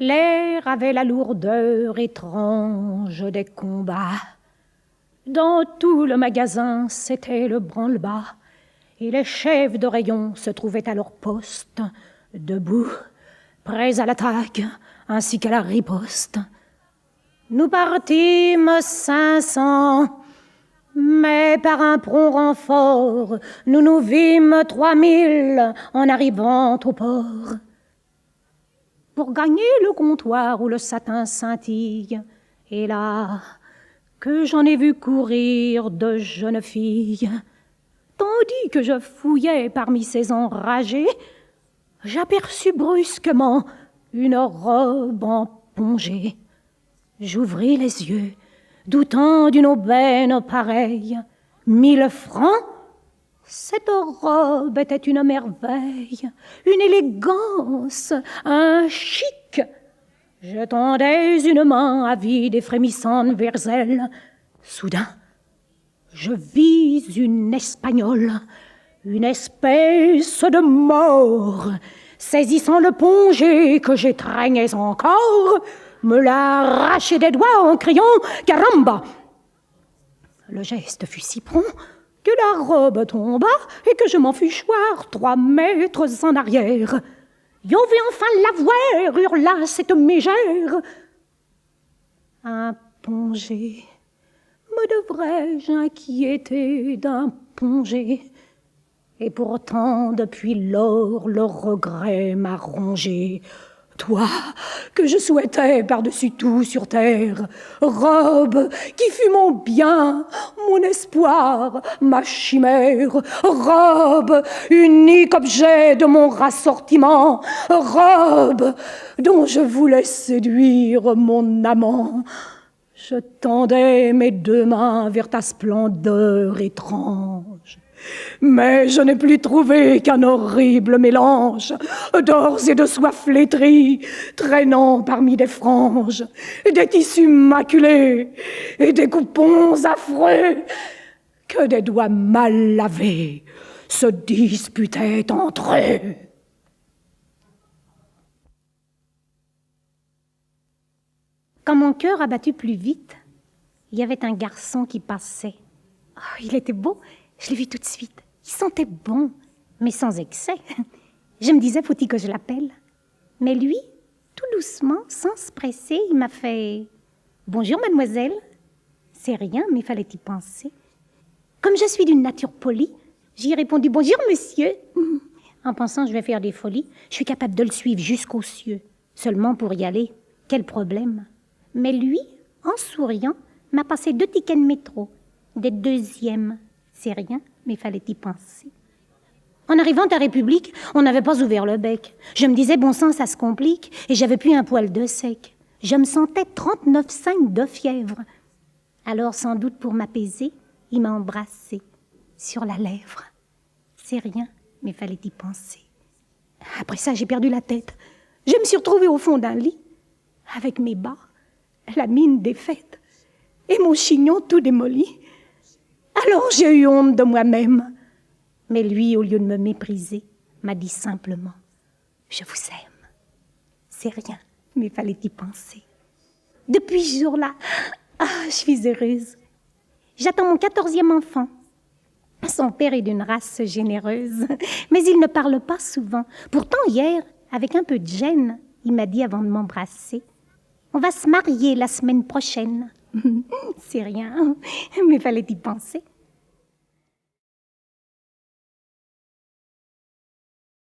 L'air avait la lourdeur étrange des combats. Dans tout le magasin, c'était le branle-bas, et les chefs de rayon se trouvaient à leur poste, debout, prêts à l'attaque, ainsi qu'à la riposte. Nous partîmes 500, mais par un prompt renfort, nous nous vîmes 3000 en arrivant au port. Pour gagner le comptoir où le satin scintille, et là que j'en ai vu courir de jeunes filles, tandis que je fouillais parmi ces enragés, j'aperçus brusquement une robe empongée. J'ouvris les yeux, doutant d'une aubaine pareille. 1000 francs? Cette robe était une merveille, une élégance, un chic. Je tendais une main avide et frémissante vers elle. Soudain, je vis une Espagnole, une espèce de mort, saisissant le pongé que j'étreignais encore, me l'arrachait des doigts en criant « Caramba !» Le geste fut si prompt que la robe tomba et que je m'en fus choir 3 mètres en arrière. « Je vais enfin l'avoir !» hurla cette mégère. Un pongé. Me devrais-je inquiéter d'un pongé? Et pourtant, depuis lors, le regret m'a rongé. Toi, que je souhaitais par-dessus tout sur terre, robe qui fut mon bien, mon espoir, ma chimère, robe, unique objet de mon rassortiment, robe dont je voulais séduire mon amant. Je tendais mes 2 mains vers ta splendeur étrange. Mais je n'ai plus trouvé qu'un horrible mélange d'ors et de soie flétrie, traînant parmi des franges, des tissus maculés et des coupons affreux, que des doigts mal lavés se disputaient entre eux. Quand mon cœur a battu plus vite, il y avait un garçon qui passait. Oh, il était beau. Je l'ai vu tout de suite. Il sentait bon, mais sans excès. Je me disais, faut-il que je l'appelle? Mais lui, tout doucement, sans se presser, il m'a fait « Bonjour, mademoiselle ». C'est rien, mais fallait y penser. Comme je suis d'une nature polie, j'y ai répondu « Bonjour, monsieur ». En pensant, je vais faire des folies. Je suis capable de le suivre jusqu'aux cieux. Seulement pour y aller, quel problème? Mais lui, en souriant, m'a passé 2 tickets de métro, des 2e. C'est rien, mais fallait y penser. En arrivant à République, on n'avait pas ouvert le bec. Je me disais, bon sang, ça se complique, et j'avais plus un poil de sec. Je me sentais 39,5 de fièvre. Alors, sans doute pour m'apaiser, il m'a embrassé sur la lèvre. C'est rien, mais fallait y penser. Après ça, j'ai perdu la tête. Je me suis retrouvée au fond d'un lit, avec mes bas, la mine défaite, et mon chignon tout démoli. Alors j'ai eu honte de moi-même. Mais lui, au lieu de me mépriser, m'a dit simplement « Je vous aime ». C'est rien, mais fallait y penser. Depuis ce jour-là, je suis heureuse. J'attends mon 14e enfant. Son père est d'une race généreuse, mais il ne parle pas souvent. Pourtant, hier, avec un peu de gêne, il m'a dit avant de m'embrasser « On va se marier la semaine prochaine ». C'est rien, mais fallait y penser.